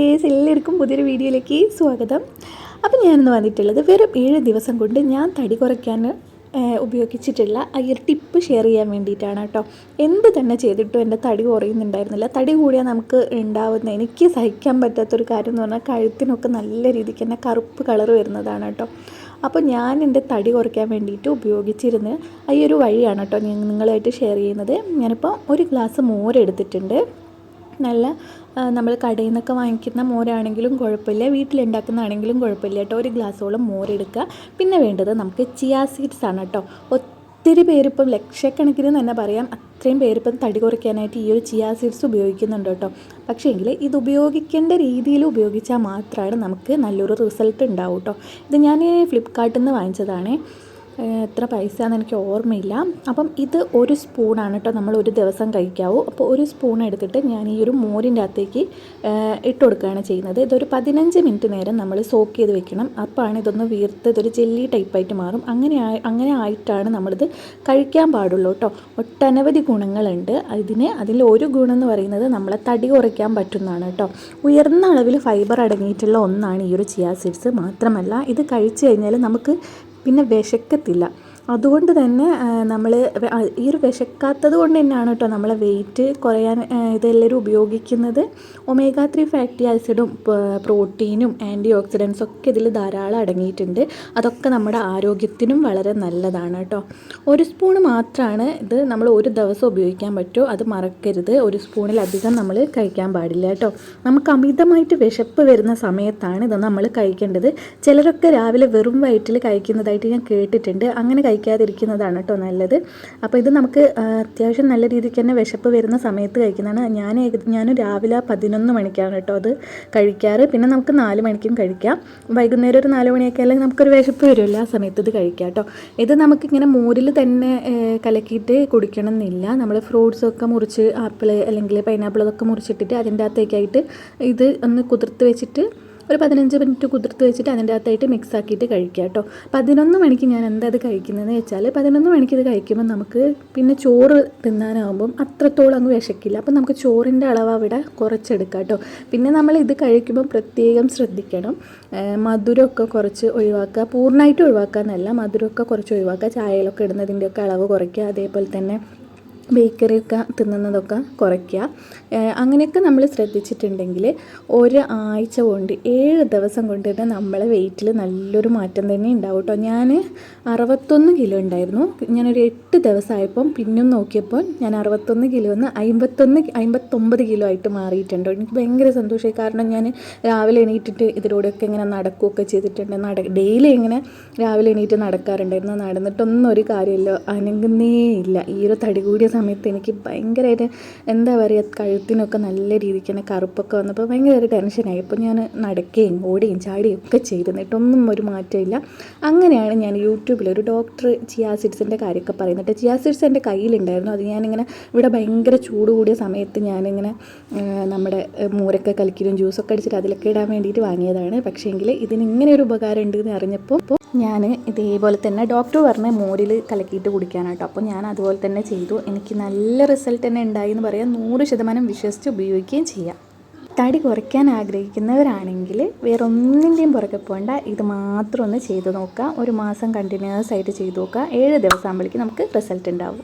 Guys, എല്ലാവർക്കും പുതിയൊരു വീഡിയോയിലേക്ക് സ്വാഗതം. അപ്പോൾ ഞാനിന്ന് വന്നിട്ടുള്ളത് വെറും 7 ദിവസം കൊണ്ട് ഞാൻ തടി കുറയ്ക്കാൻ ഉപയോഗിച്ചിട്ടുള്ള ഈ ഒരു ടിപ്പ് ഷെയർ ചെയ്യാൻ വേണ്ടിയിട്ടാണ് കേട്ടോ. എന്ത് തന്നെ ചെയ്തിട്ടും എൻ്റെ തടി കുറയുന്നുണ്ടായിരുന്നില്ല. തടി കൂടിയാൽ നമുക്ക് ഉണ്ടാവുന്ന എനിക്ക് സഹിക്കാൻ പറ്റാത്തൊരു കാര്യം എന്ന് പറഞ്ഞാൽ കഴുത്തിനൊക്കെ നല്ല രീതിക്ക് തന്നെ കറുപ്പ് കളർ വരുന്നതാണ് കേട്ടോ. അപ്പോൾ ഞാൻ എൻ്റെ തടി കുറയ്ക്കാൻ വേണ്ടിയിട്ട് ഉപയോഗിച്ചിരുന്ന ഈ ഒരു വഴിയാണ് കേട്ടോ നിങ്ങളായിട്ട് ഷെയർ ചെയ്യുന്നത്. ഞാനിപ്പോൾ ഒരു ഗ്ലാസ് മോരെടുത്തിട്ടുണ്ട്. നല്ല നമ്മൾ കടയിൽ നിന്നൊക്കെ വാങ്ങിക്കുന്ന മോരാണെങ്കിലും കുഴപ്പമില്ല, വീട്ടിലുണ്ടാക്കുന്നതാണെങ്കിലും കുഴപ്പമില്ല കേട്ടോ. ഒരു ഗ്ലാസ്സോളം മോരെടുക്കുക. പിന്നെ വേണ്ടത് നമുക്ക് ചിയാ സീഡ്സ് ആണ് കേട്ടോ. ഒത്തിരി പേരിപ്പം ലക്ഷക്കണക്കിന് തന്നെ പറയാം, അത്രയും പേരിപ്പം തടി കുറയ്ക്കാനായിട്ട് ഈ ഒരു ചിയാ സീഡ്സ് ഉപയോഗിക്കുന്നുണ്ട് കേട്ടോ. പക്ഷേ എങ്കിൽ ഇത് ഉപയോഗിക്കേണ്ട രീതിയിൽ ഉപയോഗിച്ചാൽ മാത്രമാണ് നമുക്ക് നല്ലൊരു റിസൾട്ട് ഉണ്ടാവും കേട്ടോ. ഇത് ഞാൻ ഫ്ലിപ്കാർട്ടിൽ നിന്ന് വാങ്ങിച്ചതാണ്. എത്ര പൈസയാണെന്ന് എനിക്ക് ഓർമ്മയില്ല. അപ്പം ഇത് ഒരു സ്പൂണാണ് കേട്ടോ നമ്മൾ ഒരു ദിവസം കഴിക്കാവൂ. അപ്പോൾ ഒരു സ്പൂൺ എടുത്തിട്ട് ഞാൻ ഈ ഒരു മോരിൻ്റെ അകത്തേക്ക് ഇട്ട് കൊടുക്കുകയാണ് ചെയ്യുന്നത്. ഇതൊരു 15 മിനിറ്റ് നേരം നമ്മൾ സോക്ക് ചെയ്ത് വെക്കണം. അപ്പോഴാണ് ഇതൊന്ന് വീർത്ത് ഇതൊരു ജെല്ലി ടൈപ്പായിട്ട് മാറും. അങ്ങനെ ആയിട്ടാണ് നമ്മളിത് കഴിക്കാൻ പാടുള്ളൂ കേട്ടോ. ഒട്ടനവധി ഗുണങ്ങളുണ്ട് അതിൽ ഒരു ഗുണം എന്ന് പറയുന്നത് നമ്മളെ തടി കുറയ്ക്കാൻ പറ്റുന്നതാണ് കേട്ടോ. ഉയർന്ന അളവിൽ ഫൈബർ അടങ്ങിയിട്ടുള്ള ഒന്നാണ് ഈ ഒരു ചിയാ സീഡ്സ്. മാത്രമല്ല ഇത് കഴിച്ചു കഴിഞ്ഞാൽ നമുക്ക് പിന്നെ വിശക്കത്തില്ല. അതുകൊണ്ട് തന്നെ നമ്മൾ ഈ ഒരു വിശക്കാത്തത് കൊണ്ട് തന്നെയാണ് കേട്ടോ നമ്മളെ വെയിറ്റ് കുറയാൻ ഇതെല്ലാവരും ഉപയോഗിക്കുന്നത്. ഒമേഗ 3 ഫാറ്റി ആസിഡും പ്രോട്ടീനും ആൻറ്റി ഓക്സിഡൻസും ഒക്കെ ഇതിൽ ധാരാളം അടങ്ങിയിട്ടുണ്ട്. അതൊക്കെ നമ്മുടെ ആരോഗ്യത്തിനും വളരെ നല്ലതാണ് കേട്ടോ. ഒരു സ്പൂണ് മാത്രമാണ് ഇത് നമ്മൾ ഒരു ദിവസം ഉപയോഗിക്കാൻ പറ്റൂ. അത് മറക്കരുത്. ഒരു സ്പൂണിലധികം നമ്മൾ കഴിക്കാൻ പാടില്ല കേട്ടോ. നമുക്ക് അമിതമായിട്ട് വിശപ്പ് വരുന്ന സമയത്താണ് ഇത് നമ്മൾ കഴിക്കേണ്ടത്. ചിലരൊക്കെ രാവിലെ വെറും വയറ്റിൽ കഴിക്കുന്നതായിട്ട് ഞാൻ കേട്ടിട്ടുണ്ട്. അങ്ങനെ കഴിക്കാതിരിക്കുന്നതാണ് കേട്ടോ നല്ലത്. അപ്പോൾ ഇത് നമുക്ക് അത്യാവശ്യം നല്ല രീതിക്ക് തന്നെ വിശപ്പ് വരുന്ന സമയത്ത് കഴിക്കുന്നതാണ്. ഞാൻ രാവിലെ 11 മണിക്കാണ് കേട്ടോ അത് കഴിക്കാറ്. പിന്നെ നമുക്ക് 4 മണിക്കും കഴിക്കാം. വൈകുന്നേരം ഒരു 4 മണിയൊക്കെ അല്ലെങ്കിൽ നമുക്കൊരു വിശപ്പ് വരുമല്ലോ, ആ സമയത്ത് ഇത് കഴിക്കാം കേട്ടോ. ഇത് നമുക്കിങ്ങനെ മോരിൽ തന്നെ കലക്കിയിട്ട് കുടിക്കണം എന്നില്ല. നമ്മൾ ഫ്രൂട്ട്സൊക്കെ മുറിച്ച് ആപ്പിൾ അല്ലെങ്കിൽ പൈനാപ്പിൾ അതൊക്കെ മുറിച്ചിട്ടിട്ട് അതിൻ്റെ അകത്തേക്കായിട്ട് ഇത് ഒന്ന് കുതിർത്ത് വെച്ചിട്ട് ഒരു 15 മിനിറ്റ് കുതിർത്ത് വെച്ചിട്ട് അതിൻ്റെ അകത്തായിട്ട് മിക്സ് ആക്കിയിട്ട് കഴിക്കുക കേട്ടോ. 11 മണിക്ക് ഞാൻ എന്താ ഇത് കഴിക്കുന്നതെന്ന് വെച്ചാൽ 11 മണിക്ക് ഇത് കഴിക്കുമ്പോൾ നമുക്ക് പിന്നെ ചോറ് തിന്നാനാകുമ്പം അത്രത്തോളം അങ്ങ് വിശക്കില്ല. അപ്പം നമുക്ക് ചോറിൻ്റെ അളവ് അവിടെ കുറച്ചെടുക്കാം കേട്ടോ. പിന്നെ നമ്മൾ ഇത് കഴിക്കുമ്പോൾ പ്രത്യേകം ശ്രദ്ധിക്കണം, മധുരമൊക്കെ കുറച്ച് ഒഴിവാക്കുക. പൂർണ്ണമായിട്ട് ഒഴിവാക്കുക എന്നല്ല, മധുരമൊക്കെ കുറച്ച് ഒഴിവാക്കുക. ചായയിലൊക്കെ ഇടുന്നതിൻ്റെയൊക്കെ അളവ് കുറയ്ക്കുക. അതേപോലെ തന്നെ ബേക്കറിയൊക്കെ തിന്നുന്നതൊക്കെ കുറയ്ക്കുക. അങ്ങനെയൊക്കെ നമ്മൾ ശ്രദ്ധിച്ചിട്ടുണ്ടെങ്കിൽ ഒരാഴ്ച കൊണ്ട് 7 ദിവസം കൊണ്ട് തന്നെ നമ്മളെ വെയിറ്റിൽ നല്ലൊരു മാറ്റം തന്നെ ഉണ്ടാവും കേട്ടോ. ഞാൻ 61 കിലോ ഉണ്ടായിരുന്നു. ഞാനൊരു 8 ദിവസമായപ്പം പിന്നും നോക്കിയപ്പോൾ ഞാൻ 61 കിലോ നിന്ന് 59 കിലോ ആയിട്ട് മാറിയിട്ടുണ്ടോ. എനിക്ക് ഭയങ്കര സന്തോഷമായി. കാരണം ഞാൻ രാവിലെ എണീറ്റിട്ട് ഇതിലൂടെയൊക്കെ ഇങ്ങനെ നടക്കുകയൊക്കെ ചെയ്തിട്ടുണ്ട്. ഡെയിലി ഇങ്ങനെ രാവിലെ എണീറ്റ് നടക്കാറുണ്ടായിരുന്നു. നടന്നിട്ടൊന്നും ഒരു കാര്യമില്ല, അനങ്ങുന്നേ ഇല്ല. ഈ ഒരു തടി കൂടിയ സമയത്ത് എനിക്ക് ഭയങ്കരമായിട്ട് എന്താ പറയുക, കഴുത്തിനൊക്കെ നല്ല രീതിക്ക് തന്നെ കറുപ്പൊക്കെ വന്നപ്പോൾ ഭയങ്കര ഒരു ടെൻഷനായി. അപ്പോൾ ഞാൻ നടക്കുകയും ഓടുകയും ചാടുകയും ഒക്കെ ചെയ്തിട്ടൊന്നും ഒരു മാറ്റമില്ല. അങ്ങനെയാണ് ഞാൻ യൂട്യൂബിൽ ഒരു ഡോക്ടർ ചിയാ സീഡ്സിൻ്റെ കാര്യമൊക്കെ പറയുന്നത്. ചിയാ സീഡ്സ് എൻ്റെ കയ്യിലുണ്ടായിരുന്നു. അത് ഞാനിങ്ങനെ ഇവിടെ ഭയങ്കര ചൂട് കൂടിയ സമയത്ത് ഞാനിങ്ങനെ നമ്മുടെ മോരൊക്കെ കലക്കിയും ജ്യൂസൊക്കെ അടിച്ചിട്ട് അതിലൊക്കെ ഇടാൻ വേണ്ടിയിട്ട് വാങ്ങിയതാണ്. പക്ഷേങ്കിൽ ഇതിന് ഇങ്ങനെ ഒരു ഉപകാരം ഉണ്ടെന്ന് അറിഞ്ഞപ്പോൾ ഞാൻ ഇതേപോലെ തന്നെ ഡോക്ടർ പറഞ്ഞ മോരിൽ കലക്കിയിട്ട് കുടിക്കാനാട്ടോ. അപ്പോൾ ഞാൻ അതുപോലെ തന്നെ ചെയ്തു. എനിക്ക് നല്ല റിസൾട്ട് തന്നെ ഉണ്ടായി എന്ന് പറയാം. 100% വിശ്വസിച്ച് ഉപയോഗിക്കുകയും ചെയ്യാം. തടി കുറയ്ക്കാൻ ആഗ്രഹിക്കുന്നവരാണെങ്കിൽ വേറെ ഒന്നിൻ്റെയും പുറകെ പോകണ്ട, ഇത് മാത്രം ഒന്ന് ചെയ്ത് നോക്കുക. ഒരു മാസം കണ്ടിന്യൂസ് ആയിട്ട് ചെയ്ത് നോക്കുക. 7 ദിവസം ആകുമ്പോഴേക്കും നമുക്ക് റിസൾട്ട് ഉണ്ടാവും.